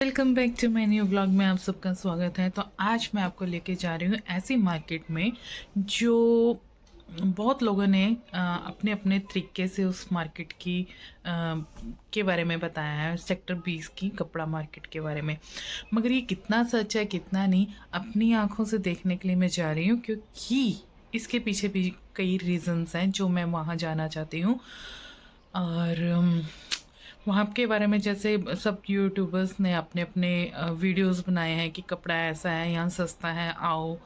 Welcome back to my new vlog में आप सबका स्वागत है। तो आज मैं आपको लेके जा रही हूँ ऐसी मार्केट में जो बहुत लोगों ने अपने अपने तरीके से उस मार्केट की के बारे में बताया है, सेक्टर 20 की कपड़ा मार्केट के बारे में। मगर ये कितना सच है कितना नहीं, अपनी आंखों से देखने के लिए मैं जा रही हूँ, क्योंकि इसके पीछे भी कई रीजंस हैं जो मैं वहाँ जाना चाहती हूँ। और वहाँ के बारे में जैसे सब यूट्यूबर्स ने अपने अपने वीडियोस बनाए हैं कि कपड़ा ऐसा है, यहाँ सस्ता है, आओ।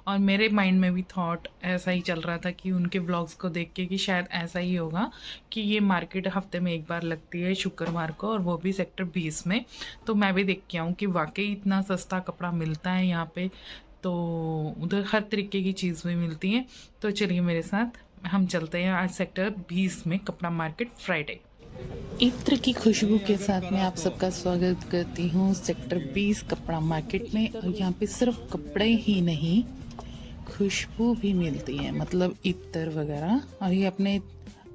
और मेरे माइंड में भी थॉट ऐसा ही चल रहा था कि उनके व्लॉग्स को देख के कि शायद ऐसा ही होगा कि ये मार्केट हफ्ते में एक बार लगती है शुक्रवार को, और वो भी सेक्टर 20 में। तो मैं भी देख के आऊँ कि वाकई इतना सस्ता कपड़ा मिलता है यहाँ पे। तो उधर हर तरीके की चीज़ भी मिलती हैं। तो चलिए मेरे साथ हम चलते हैं आज सेक्टर 20 में कपड़ा मार्केट फ्राइडे। इत्र की खुशबू के साथ मैं आप सबका स्वागत करती हूँ सेक्टर 20 कपड़ा मार्केट में। और यहाँ पे सिर्फ कपड़े ही नहीं, खुशबू भी मिलती है, मतलब इत्र वगैरह। और ये अपने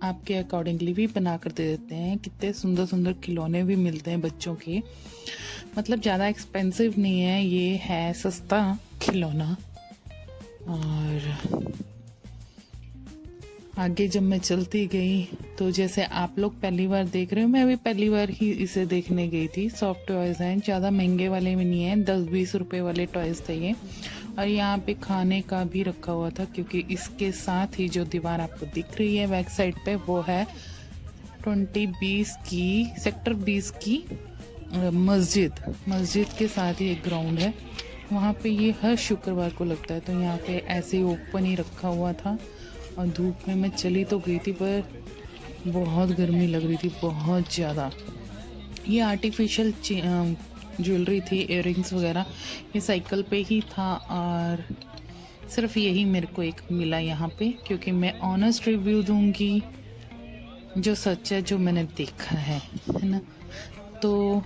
आपके अकॉर्डिंगली भी बना कर दे देते हैं। कितने सुंदर सुंदर खिलौने भी मिलते हैं बच्चों के, मतलब ज़्यादा एक्सपेंसिव नहीं है, ये है सस्ता खिलौना। और आगे जब मैं चलती गई तो जैसे आप लोग पहली बार देख रहे हो, मैं भी पहली बार ही इसे देखने गई थी। सॉफ्ट टॉयज़ हैं, ज़्यादा महंगे वाले भी नहीं हैं, 10-20 रुपए वाले टॉयज़ थे ये। और यहाँ पे खाने का भी रखा हुआ था, क्योंकि इसके साथ ही जो दीवार आपको दिख रही है बैक साइड पे, वो है 20-20 की सेक्टर 20 की मस्जिद के साथ ही एक ग्राउंड है। वहाँ पे ये हर शुक्रवार को लगता है। तो यहाँ पे ऐसे ही ओपन ही रखा हुआ था। और धूप में मैं चली तो गई थी, पर बहुत गर्मी लग रही थी, बहुत ज़्यादा। ये आर्टिफिशियल ज्वेलरी थी, इयररिंग्स वगैरह, ये साइकिल पे ही था। और सिर्फ यही मेरे को एक मिला यहाँ पे, क्योंकि मैं ऑनेस्ट रिव्यू दूंगी जो सच है, जो मैंने देखा है ना। तो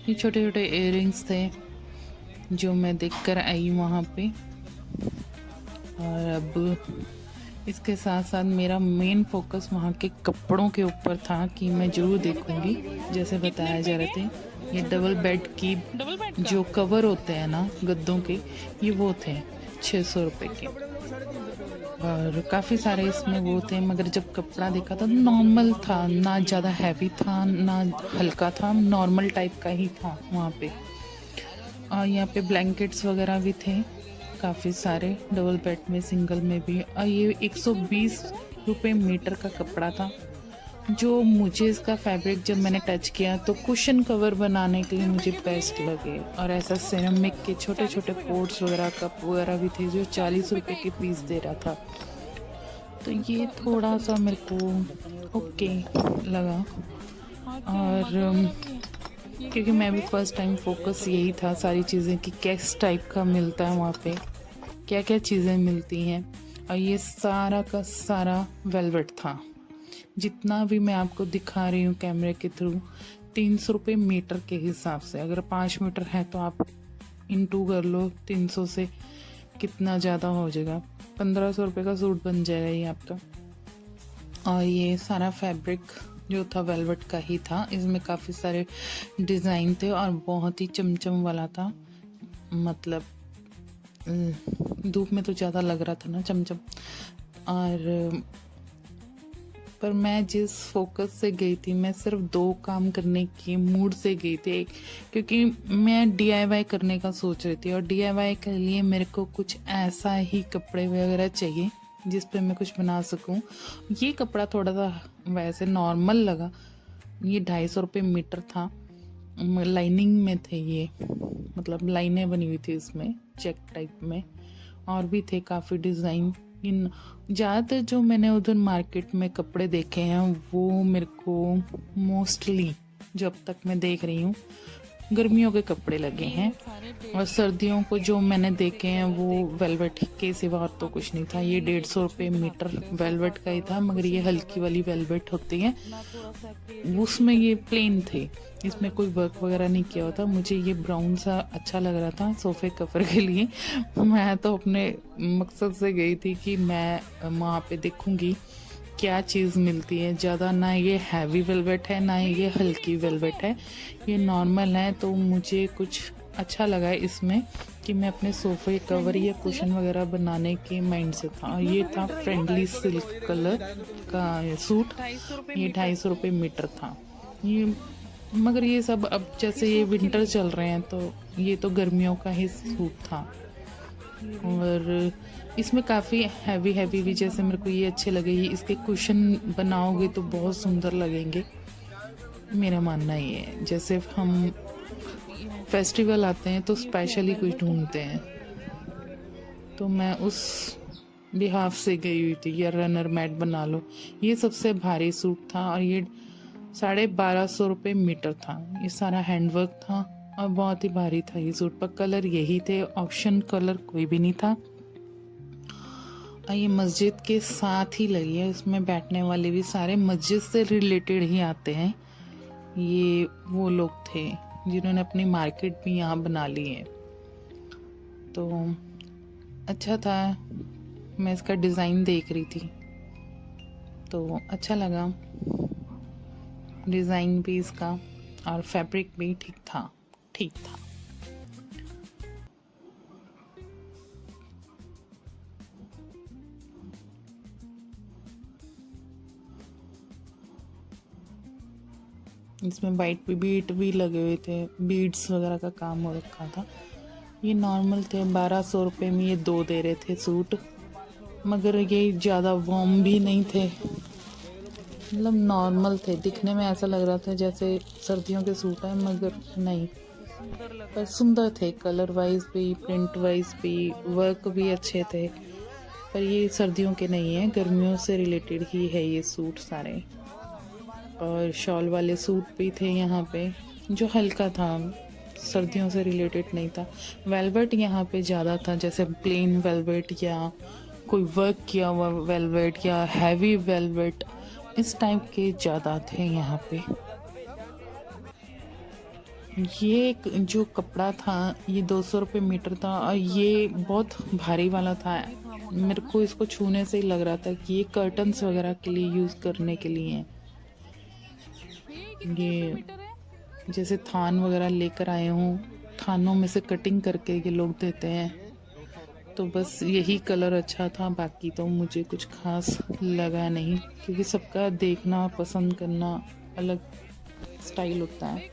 ये छोटे छोटे इयररिंग्स थे जो मैं देख कर आई वहाँ पे। और अब इसके साथ साथ मेरा मेन फोकस वहाँ के कपड़ों के ऊपर था कि मैं ज़रूर देखूंगी। जैसे बताया जा रहे थे, ये डबल बेड की जो कवर होते हैं ना गद्दों के, ये वो थे 600 रुपये के। और काफ़ी सारे इसमें वो थे, मगर जब कपड़ा देखा था नॉर्मल था, ना ज़्यादा हैवी था ना हल्का था, नॉर्मल टाइप का ही था वहाँ पे। और यहाँ पे ब्लैंकेट्स वगैरह भी थे काफ़ी सारे, डबल बेड में, सिंगल में भी। और ये 120 रुपये मीटर का कपड़ा था। जो मुझे इसका फैब्रिक जब मैंने टच किया तो कुशन कवर बनाने के लिए मुझे बेस्ट लगे। और ऐसा सिरेमिक के छोटे छोटे पोट्स वगैरह, कप वगैरह भी थे जो 40 रुपये के पीस दे रहा था। तो ये थोड़ा सा मेरे को ओके लगा। और क्योंकि मैं भी फर्स्ट टाइम फोकस यही था सारी चीज़ें कि किस टाइप का मिलता है वहाँ पे, क्या क्या चीज़ें मिलती हैं। और ये सारा का सारा वेलवेट था। जितना भी मैं आपको दिखा रही हूँ कैमरे के थ्रू, 300 रुपये मीटर के हिसाब से। अगर 5 मीटर है तो आप इंटू कर लो 300 से, कितना ज़्यादा हो जाएगा, 1500 रुपये का सूट बन जाएगा ये आपका। और ये सारा फैब्रिक जो था वेलवेट का ही था। इसमें काफ़ी सारे डिज़ाइन थे और बहुत ही चमचम वाला था, मतलब धूप में तो ज़्यादा लग रहा था ना चमचम। और पर मैं जिस फोकस से गई थी, मैं सिर्फ 2 काम करने की मूड से गई थी, क्योंकि मैं DIY करने का सोच रही थी। और DIY के लिए मेरे को कुछ ऐसा ही कपड़े वगैरह चाहिए जिस पे मैं कुछ बना सकूं। ये कपड़ा थोड़ा सा वैसे नॉर्मल लगा। ये 250 रुपये मीटर था, लाइनिंग में थे ये, मतलब लाइनें बनी हुई थी इसमें चेक टाइप में। और भी थे काफ़ी डिज़ाइन। इन ज़्यादातर जो मैंने उधर मार्केट में कपड़े देखे हैं वो मेरे को मोस्टली, जो अब तक मैं देख रही हूँ, गर्मियों के कपड़े लगे हैं। और सर्दियों को जो मैंने देखे हैं वो वेलवेट के सिवा और तो कुछ नहीं था। ये 150 रुपये मीटर वेलवेट का ही था, मगर ये हल्की वाली वेलवेट होती है, उसमें ये प्लेन थे, इसमें कोई वर्क वगैरह नहीं किया होता। मुझे ये ब्राउन सा अच्छा लग रहा था सोफे कवर के लिए। मैं तो अपने मकसद से गई थी कि मैं वहाँ पे देखूँगी क्या चीज़ मिलती है। ज़्यादा ना ये हैवी वेलवेट है ना ये हल्की वेलवेट है, ये नॉर्मल है। तो मुझे कुछ अच्छा लगा इसमें कि मैं अपने सोफ़े कवर या कुशन वगैरह बनाने के माइंड से था। ये था फ्रेंडली सिल्क कलर का सूट, ये 250 रुपये मीटर था ये। मगर ये सब अब जैसे ये विंटर चल रहे हैं तो ये तो गर्मियों का ही सूट था। और इसमें काफ़ी हैवी हैवी भी जैसे मेरे को ये अच्छे लगे। ये इसके कुशन बनाओगे तो बहुत सुंदर लगेंगे, मेरा मानना ये है। जैसे हम फेस्टिवल आते हैं तो स्पेशली कुछ ढूंढते हैं, तो मैं उस बिहाफ से गई हुई थी। या रनर मैट बना लो। ये सबसे भारी सूट था और ये 1250 रुपये मीटर था। ये सारा हैंडवर्क था और बहुत ही भारी था ये सूट। पर कलर यही थे, ऑप्शन कलर कोई भी नहीं था। और ये मस्जिद के साथ ही लगी है, इसमें बैठने वाले भी सारे मस्जिद से रिलेटेड ही आते हैं। ये वो लोग थे जिन्होंने अपनी मार्केट भी यहाँ बना ली है। तो अच्छा था, मैं इसका डिज़ाइन देख रही थी तो अच्छा लगा डिज़ाइन भी इसका, और फैब्रिक भी ठीक था। इसमें वाइट बीट भी लगे हुए थे, बीड्स वगैरह का काम हो रखा था। ये नॉर्मल थे, 1200 रुपये में ये 2 दे रहे थे सूट। मगर ये ज़्यादा वार्म भी नहीं थे, मतलब नॉर्मल थे। दिखने में ऐसा लग रहा था जैसे सर्दियों के सूट हैं, मगर नहीं, पर सुंदर थे। कलर वाइज भी, प्रिंट वाइज भी, वर्क भी अच्छे थे। पर ये सर्दियों के नहीं है, गर्मियों से रिलेटेड ही है ये सूट सारे। और शॉल वाले सूट भी थे यहाँ पे जो हल्का था, सर्दियों से रिलेटेड नहीं था। वेलवेट यहाँ पे ज़्यादा था, जैसे प्लेन वेलवेट या कोई वर्क किया हुआ वेलवेट या हैवी वेलवेट, इस टाइप के ज़्यादा थे यहाँ पे। ये जो कपड़ा था ये 200 रुपये मीटर था और ये बहुत भारी वाला था। मेरे को इसको छूने से ही लग रहा था कि ये कर्टन्स वगैरह के लिए यूज़ करने के लिए हैं। ये जैसे थान वगैरह लेकर आए हों, थानों में से कटिंग करके ये लोग देते हैं। तो बस यही कलर अच्छा था, बाकी तो मुझे कुछ खास लगा नहीं, क्योंकि सबका देखना पसंद करना अलग स्टाइल होता है।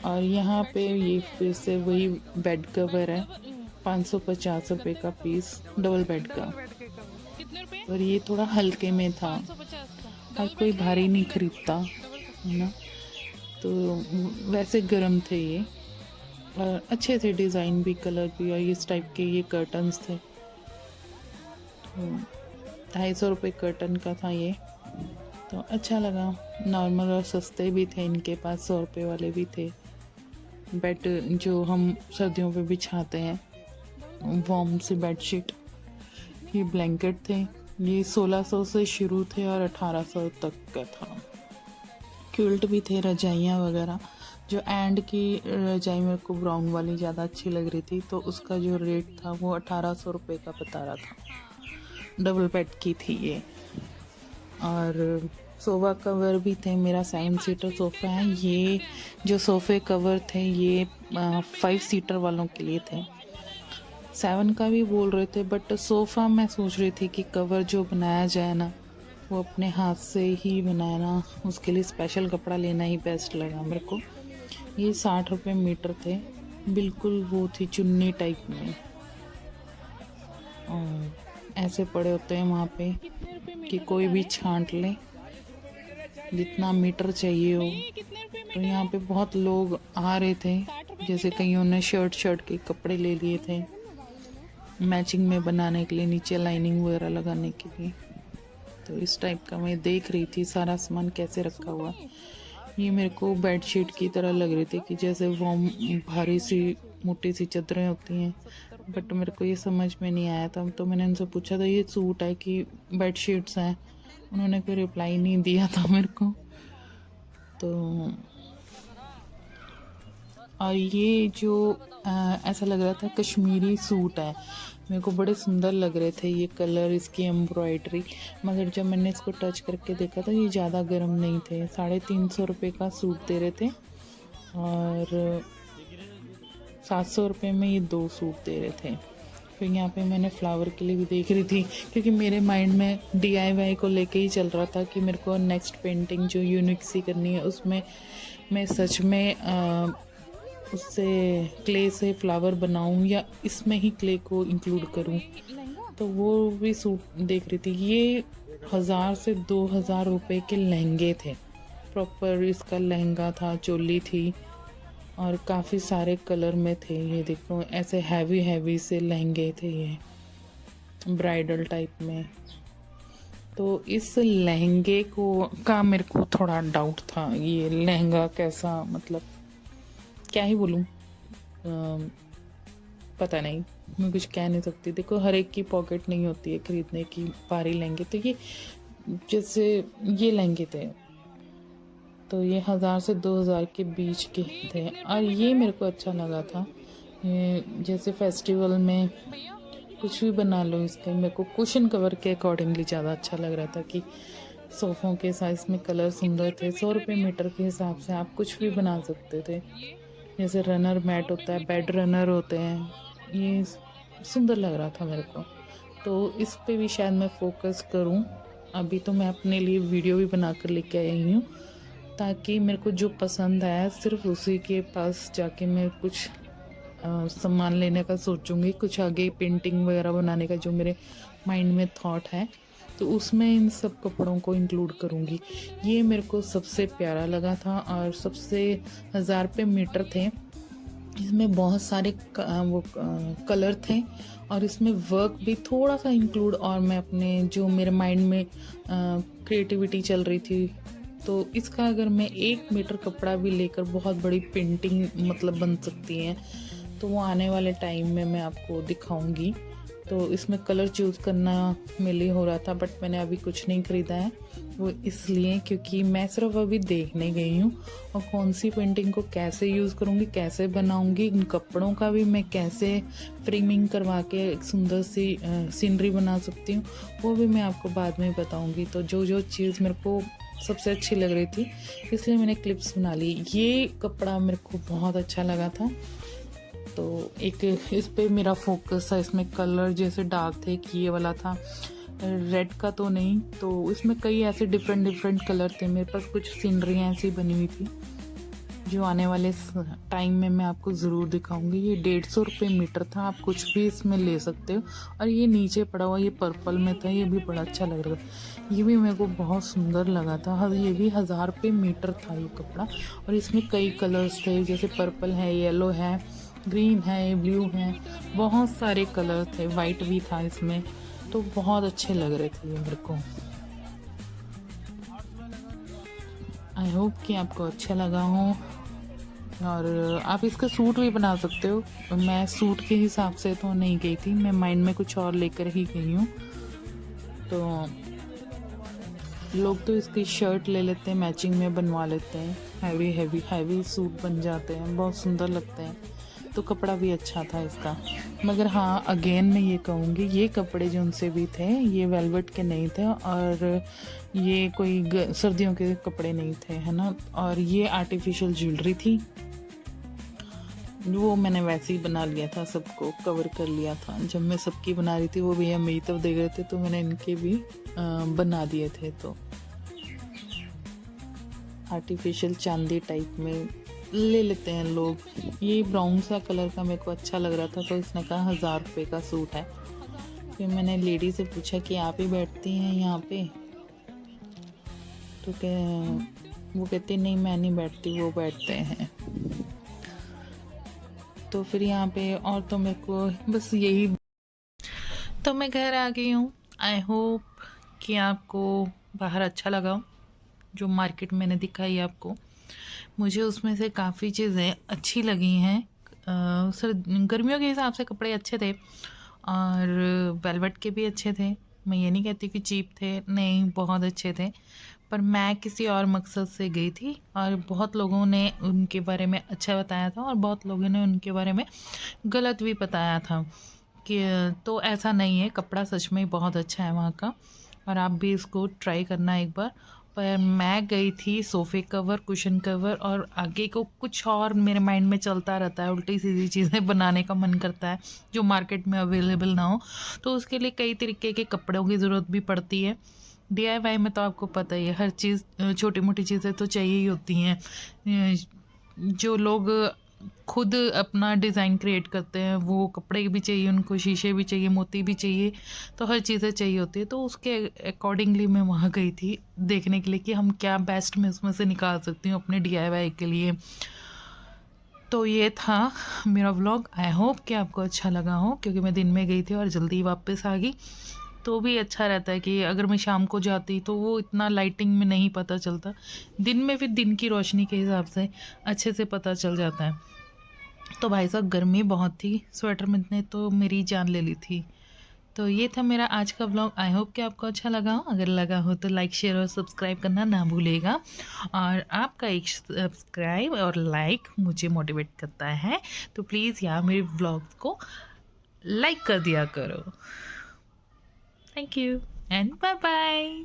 और यहाँ पे ये फिर से वही बेड कवर है, 550 रुपये का पीस, डबल बेड का। और ये थोड़ा हल्के में था, हर कोई भारी नहीं खरीदता है ना, तो वैसे गर्म थे ये। और अच्छे थे, डिज़ाइन भी, कलर भी। और इस टाइप के ये कर्टन्स थे, 250 रुपये कर्टन का था ये। तो अच्छा लगा, नॉर्मल और सस्ते भी थे इनके पास, 100 रुपये वाले भी थे। बेड जो हम सर्दियों पे बिछाते हैं, वार्म सी बेडशीट, ये ब्लैंकेट थे। ये 1600 से शुरू थे और 1800 तक का था। क्विल्ट भी थे, रजाइयाँ वगैरह। जो एंड की रजाई मेरे को ब्राउन वाली ज़्यादा अच्छी लग रही थी, तो उसका जो रेट था वो 1800 रुपये का बता रहा था। डबल बेड की थी ये। और सोफ़ा कवर भी थे, मेरा 7 सीटर सोफ़ा है। ये जो सोफ़े कवर थे ये 5 सीटर वालों के लिए थे। 7 का भी बोल रहे थे, बट सोफ़ा मैं सोच रही थी कि कवर जो बनाया जाए ना, वो अपने हाथ से ही बनाना, उसके लिए स्पेशल कपड़ा लेना ही बेस्ट लगा मेरे को। ये 60 रुपये मीटर थे, बिल्कुल वो थी चुन्नी टाइप में। और ऐसे पड़े होते हैं वहाँ पे कि कोई भी छांट ले जितना मीटर चाहिए हो। तो यहाँ पे बहुत लोग आ रहे थे, जैसे कईयों ने शर्ट के कपड़े ले लिए थे मैचिंग में बनाने के लिए, नीचे लाइनिंग वगैरह लगाने के लिए। तो इस टाइप का मैं देख रही थी सारा सामान कैसे रखा हुआ। ये मेरे को बेडशीट की तरह लग रही थी कि जैसे वार्म भारी सी मोटी सी चादरें होती हैं, बट मेरे को ये समझ में नहीं आया था। तो मैंने उनसे पूछा था ये सूट है कि बेडशीट्स हैं, उन्होंने कोई रिप्लाई नहीं दिया था मेरे को। तो और ये जो ऐसा लग रहा था कश्मीरी सूट है, मेरे को बड़े सुंदर लग रहे थे ये कलर, इसकी एम्ब्रॉयडरी। मगर जब मैंने इसको टच करके देखा तो ये ज़्यादा गर्म नहीं थे। 350 रुपये का सूट दे रहे थे और 700 रुपये में ये 2 सूट दे रहे थे। फिर यहाँ पे मैंने फ्लावर के लिए भी देख रही थी, क्योंकि मेरे माइंड में DIY को लेके ही चल रहा था कि मेरे को नेक्स्ट पेंटिंग जो यूनिक सी करनी है उसमें मैं सच में उससे क्ले से फ्लावर बनाऊं या इसमें ही क्ले को इंक्लूड करूं। तो वो भी सूट देख रही थी। ये 1000 से 2000 रुपये के लहंगे थे, प्रॉपर इसका लहंगा था, चोली थी और काफ़ी सारे कलर में थे। ये देखो ऐसे हैवी हैवी से लहंगे थे ये, ब्राइडल टाइप में। तो इस लहंगे का मेरे को थोड़ा डाउट था, ये लहंगा कैसा, मतलब क्या ही बोलूँ, पता नहीं, मैं कुछ कह नहीं सकती। देखो हर एक की पॉकेट नहीं होती है खरीदने की भारी लहंगे। तो ये जैसे ये लहंगे थे तो ये 1000 से 2000 के बीच के थे। और ये मेरे को अच्छा लगा था, ये जैसे फेस्टिवल में कुछ भी बना लो इसके। मेरे को कुशन कवर के अकॉर्डिंगली ज़्यादा अच्छा लग रहा था कि सोफ़ों के साइज़ में कलर सुंदर थे। 100 रुपये मीटर के हिसाब से आप कुछ भी बना सकते थे। जैसे रनर मैट होता है, बेड रनर होते हैं, ये सुंदर लग रहा था मेरे को। तो इस पे भी शायद मैं फोकस करूं। अभी तो मैं अपने लिए वीडियो भी बना कर लेके आई हूँ, ताकि मेरे को जो पसंद आया सिर्फ उसी के पास जाके मैं कुछ सामान लेने का सोचूंगी। कुछ आगे पेंटिंग वगैरह बनाने का जो मेरे माइंड में थॉट है तो उसमें इन सब कपड़ों को इंक्लूड करूंगी। ये मेरे को सबसे प्यारा लगा था और सबसे 1000 रुपये मीटर थे। इसमें बहुत सारे कलर थे और इसमें वर्क भी थोड़ा सा इंक्लूड, और मैं अपने जो मेरे माइंड में क्रिएटिविटी चल रही थी, तो इसका अगर मैं 1 मीटर कपड़ा भी लेकर बहुत बड़ी पेंटिंग मतलब बन सकती है, तो वो आने वाले टाइम में मैं आपको दिखाऊंगी। तो इसमें कलर चूज़ करना मेरे लिए हो रहा था, बट मैंने अभी कुछ नहीं ख़रीदा है। वो इसलिए क्योंकि मैं सिर्फ अभी देखने गई हूँ और कौन सी पेंटिंग को कैसे यूज़ करूँगी, कैसे बनाऊँगी, इन कपड़ों का भी मैं कैसे फ्रेमिंग करवा के एक सुंदर सी सीनरी बना सकती हूँ, वो भी मैं आपको बाद में बताऊँगी। तो जो जो चीज़ मेरे को सबसे अच्छी लग रही थी इसलिए मैंने क्लिप्स बना ली। ये कपड़ा मेरे को बहुत अच्छा लगा था, तो एक इस पे मेरा फोकस था। इसमें कलर जैसे डार्क थे, कि ये वाला था रेड का तो नहीं, तो इसमें कई ऐसे डिफरेंट कलर थे। मेरे पास कुछ सीनरियाँ ऐसी बनी हुई थी जो आने वाले टाइम में मैं आपको ज़रूर दिखाऊंगी। ये 150 रुपये मीटर था, आप कुछ भी इसमें ले सकते हो। और ये नीचे पड़ा हुआ ये पर्पल में था, ये भी बड़ा अच्छा लग रहा था, ये भी मेरे को बहुत सुंदर लगा था। ये भी 1000 रुपये मीटर था ये कपड़ा। और इसमें कई कलर्स थे, जैसे पर्पल है, येलो है, ग्रीन है, ब्लू है, बहुत सारे कलर थे, वाइट भी था इसमें। तो बहुत अच्छे लग रहे थे ये मेरे को। आई होप कि आपको अच्छा लगा हो और आप इसका सूट भी बना सकते हो। मैं सूट के हिसाब से तो नहीं गई थी, मैं माइंड में कुछ और लेकर ही गई हूँ। तो लोग तो इसकी शर्ट ले लेते हैं, मैचिंग में बनवा लेते हैं, हैवी सूट बन जाते हैं, बहुत सुंदर लगते हैं। तो कपड़ा भी अच्छा था इसका। मगर हाँ, अगेन मैं ये कहूँगी, ये कपड़े जो उनसे भी थे ये वेलवेट के नहीं थे और ये कोई सर्दियों के कपड़े नहीं थे, है ना। और ये आर्टिफिशियल ज्वेलरी थी, वो मैंने वैसे ही बना लिया था, सबको कवर कर लिया था। जब मैं सबकी बना रही थी वो भैया मेरी तरफ देख रहे थे, तो मैंने इनके भी बना दिए थे। तो आर्टिफिशियल चांदी टाइप में ले लेते हैं लोग। ये ब्राउन सा कलर का मेरे को अच्छा लग रहा था, तो इसने कहा 1000 रुपये का सूट है। फिर मैंने लेडी से पूछा कि आप ही बैठती हैं यहाँ पे, तो वो कहती नहीं मैं नहीं बैठती, वो बैठते हैं। तो फिर यहाँ पे और तो मेरे को बस यही। तो मैं घर आ गई हूँ। आई होप कि आपको बाहर अच्छा लगा, जो मार्केट मैंने दिखाई आपको। मुझे उसमें से काफ़ी चीज़ें अच्छी लगी हैं। सर गर्मियों के हिसाब से कपड़े अच्छे थे और वेलवेट के भी अच्छे थे। मैं ये नहीं कहती कि चीप थे, नहीं बहुत अच्छे थे। पर मैं किसी और मकसद से गई थी और बहुत लोगों ने उनके बारे में अच्छा बताया था और बहुत लोगों ने उनके बारे में गलत भी बताया था कि तो ऐसा नहीं है, कपड़ा सच में बहुत अच्छा है वहाँ का और आप भी इसको ट्राई करना एक बार। पर मैं गई थी सोफ़े कवर, कुशन कवर और आगे को कुछ और मेरे माइंड में चलता रहता है, उल्टी-सीधी चीज़ें बनाने का मन करता है, जो मार्केट में अवेलेबल ना हो। तो उसके लिए कई तरीके के कपड़ों की ज़रूरत भी पड़ती है। डीआईवाई में तो आपको पता ही है, हर चीज़ छोटी-मोटी चीज़ें तो चाहिए ही होती हैं। जो लोग खुद अपना डिज़ाइन क्रिएट करते हैं, वो कपड़े भी चाहिए उनको, शीशे भी चाहिए, मोती भी चाहिए, तो हर चीज़ें चाहिए होती है। तो उसके अकॉर्डिंगली मैं वहाँ गई थी देखने के लिए कि हम क्या बेस्ट मैं उसमें से निकाल सकती हूँ अपने डीआईवाई के लिए। तो ये था मेरा व्लॉग। आई होप कि आपको अच्छा लगा हो, क्योंकि मैं दिन में गई थी और जल्दी वापस आ गई। तो भी अच्छा रहता है कि अगर मैं शाम को जाती तो वो इतना लाइटिंग में नहीं पता चलता। दिन में फिर दिन की रोशनी के हिसाब से अच्छे से पता चल जाता है। तो भाई साहब गर्मी बहुत थी, स्वेटर में ने तो मेरी जान ले ली थी। तो ये था मेरा आज का व्लॉग। आई होप कि आपको अच्छा लगा हो। अगर लगा हो तो लाइक, शेयर और सब्सक्राइब करना ना भूलिएगा। और आपका एक सब्सक्राइब और लाइक मुझे मोटिवेट करता है, तो प्लीज़ यार मेरे व्लॉग्स को लाइक कर दिया करो। Thank you and bye bye.